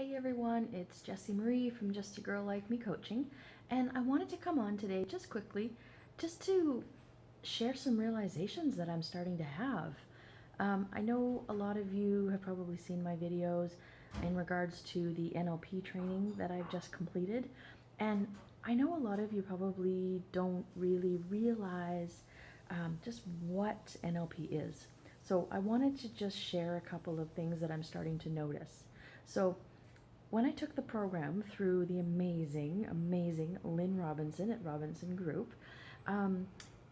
Hey everyone, it's Jessie Marie from Just a Girl Like Me Coaching, and I wanted to come on today just quickly just to share some realizations that I'm starting to have. I know a lot of you have probably seen my videos in regards to the NLP training that I've just completed, and I know a lot of you probably don't really realize just what NLP is. So I wanted to just share a couple of things that I'm starting to notice. So when I took the program through the amazing Lynn Robinson at Robinson Group, um,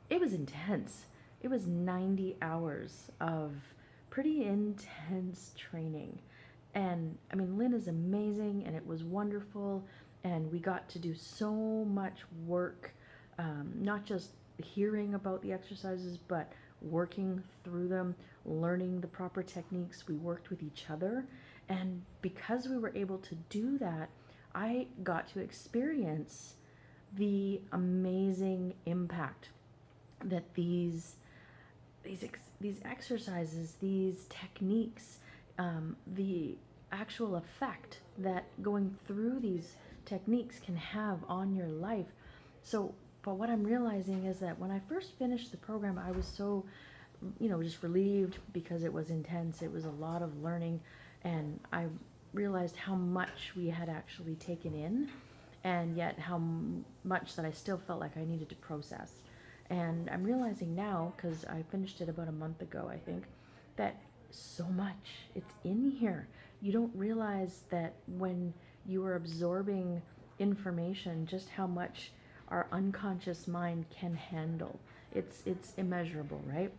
it was intense. It was 90 hours of pretty intense training. And I mean, Lynn is amazing and it was wonderful. And we got to do so much work, not just hearing about the exercises, but working through them, learning the proper techniques. We worked with each other. And because we were able to do that, I got to experience the amazing impact that these exercises, these techniques, the actual effect that going through these techniques can have on your life. So, but what I'm realizing is that when I first finished the program, I was so, just relieved because it was intense. It was a lot of learning, and I realized how much we had actually taken in, and yet how much that I still felt like I needed to process. And I'm realizing now, because I finished it about a month ago, I think, that so much it's in here. You don't realize that when you are absorbing information, just how much our unconscious mind can handle. It's immeasurable, right?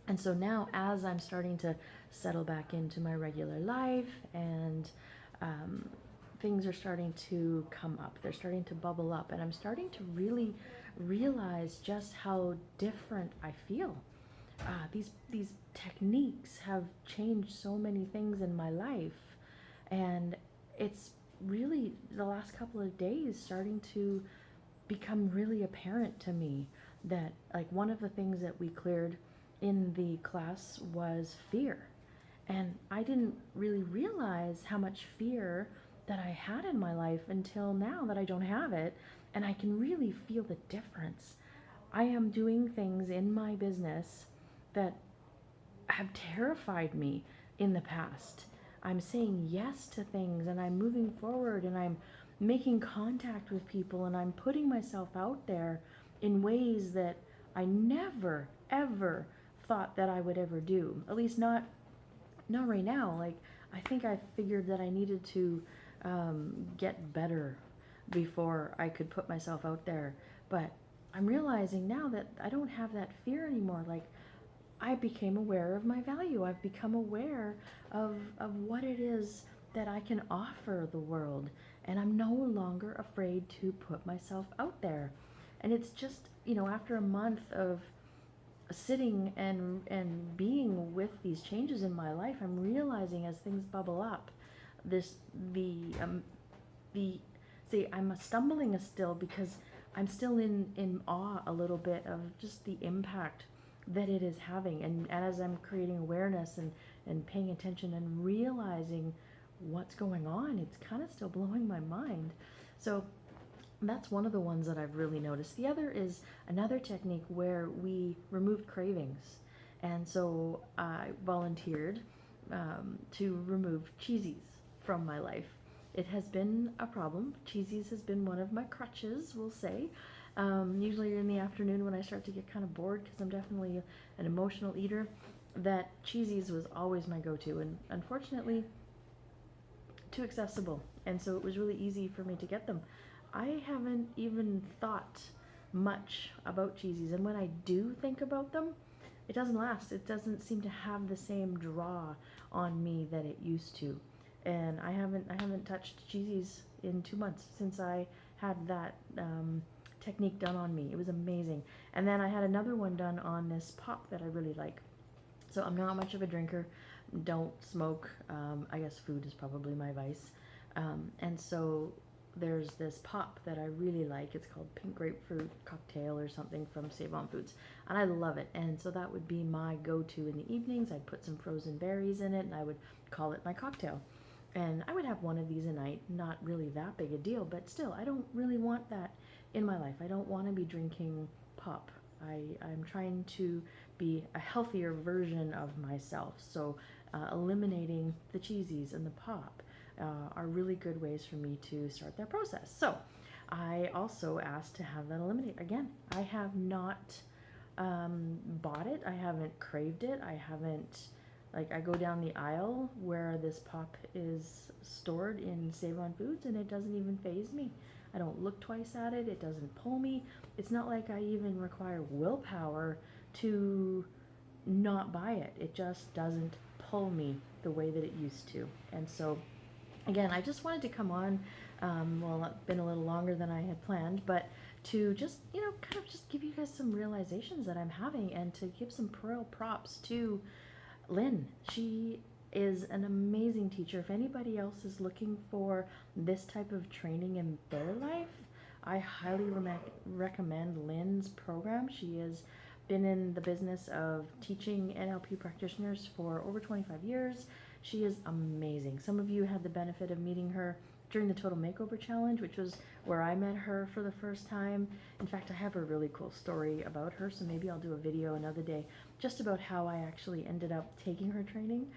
And so now, as I'm starting to settle back into my regular life and um, things are starting to come up, they're starting to bubble up, and I'm starting to really realize just how different I feel. These techniques have changed so many things in my life, and it's really the last couple of days starting to become really apparent to me that, like, one of the things that we cleared in the class was fear. And I didn't really realize how much fear that I had in my life until now that I don't have it. And I can really feel the difference. I am doing things in my business that have terrified me in the past. I'm saying yes to things and I'm moving forward and I'm making contact with people and I'm putting myself out there in ways that I never ever thought that I would ever do. At least not right now. Like, I think I figured that I needed to get better before I could put myself out there. But I'm realizing now that I don't have that fear anymore. Like, I became aware of my value. I've become aware of what it is that I can offer the world. And I'm no longer afraid to put myself out there. And it's just, after a month of sitting and being with these changes in my life, I'm realizing as things bubble up, this the see, I'm stumbling still because I'm still in awe a little bit of just the impact that it is having, and as I'm creating awareness and paying attention and realizing what's going on, it's kind of still blowing my mind. So that's one of the ones that I've really noticed. The other is another technique where we removed cravings. And so I volunteered to remove cheesies from my life. It has been a problem. Cheesies has been one of my crutches, we'll say. Usually in the afternoon when I start to get kind of bored, because I'm definitely an emotional eater, that cheesies was always my go-to. And unfortunately, too accessible. And so it was really easy for me to get them. I haven't even thought much about cheesies, and when I do think about them, it doesn't last. It doesn't seem to have the same draw on me that it used to. And I haven't touched cheesies in 2 months since I had that technique done on me. It was amazing. And then I had another one done on this pop that I really like. So I'm not much of a drinker, don't smoke. I guess food is probably my vice. And so there's this pop that I really like. It's called Pink Grapefruit Cocktail or something from Save On Foods. And I love it. And so that would be my go-to in the evenings. I'd put some frozen berries in it and I would call it my cocktail. And I would have one of these a night, not really that big a deal, but still, I don't really want that in my life. I don't want to be drinking pop. I'm trying to be a healthier version of myself. So, eliminating the cheesies and the pop are really good ways for me to start that process. So, I also asked to have that eliminated. Again, I have not bought it, I haven't craved it, I haven't. Like, I go down the aisle where this pop is stored in Save On Foods and it doesn't even faze me. I don't look twice at it, it doesn't pull me. It's not like I even require willpower to not buy it. It just doesn't pull me the way that it used to. And so, again, I just wanted to come on, well, it's been a little longer than I had planned, but to just, kind of just give you guys some realizations that I'm having and to give some real props to Lynn. She is an amazing teacher. If anybody else is looking for this type of training in their life, I highly recommend Lynn's program. She has been in the business of teaching NLP practitioners for over 25 years. She is amazing. Some of you had the benefit of meeting her during the Total Makeover Challenge, which was where I met her for the first time. In fact, I have a really cool story about her, so maybe I'll do a video another day just about how I actually ended up taking her training.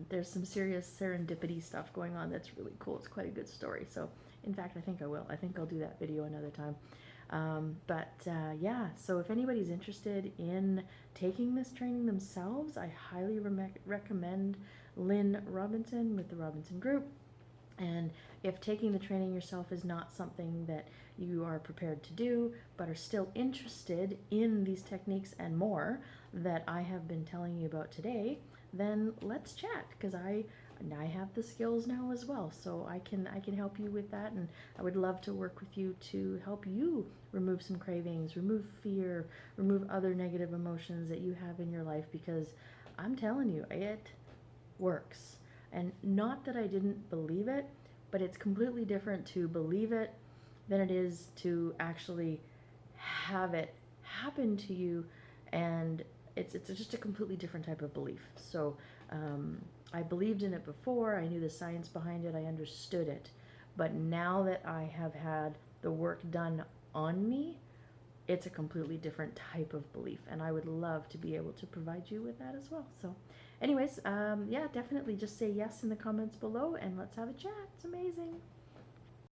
There's some serious serendipity stuff going on that's really cool. It's quite a good story. So, in fact, I think I will. I think I'll do that video another time. Yeah, so if anybody's interested in taking this training themselves, I highly recommend Lynn Robinson with the Robinson Group. And if taking the training yourself is not something that you are prepared to do, but are still interested in these techniques and more that I have been telling you about today, then let's chat, because I have the skills now as well, so I can help you with that, and I would love to work with you to help you remove some cravings, remove fear, remove other negative emotions that you have in your life, because I'm telling you, it works. And not that I didn't believe it, but it's completely different to believe it than it is to actually have it happen to you. And it's just a completely different type of belief. So I believed in it before. I knew the science behind it. I understood it. But now that I have had the work done on me, it's a completely different type of belief, and I would love to be able to provide you with that as well. So anyways, yeah, definitely just say yes in the comments below and let's have a chat. It's amazing.